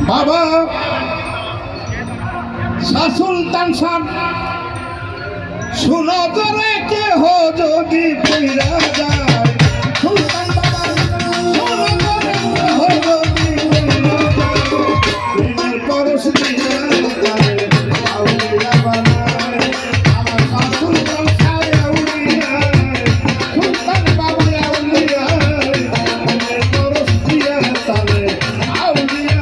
বাবা শাহ সুলতান শাহ শুনো করে কেহ যদি পইরা যায় সুলতান বাবা শুনো করে কেহ যদি পইরা যায় প্রেমের পরশ দিয়া তারে আউলিয়া বানায় আমার শাহ সুলতান শাহ আউলিয়া সুলতান বাবা আউলিয়া প্রেমের পরশ দিয়া তারে আউলিয়া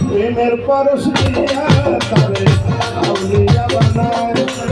প্রেমের পরশ দিয়া তারে আউলিয়া বানায়।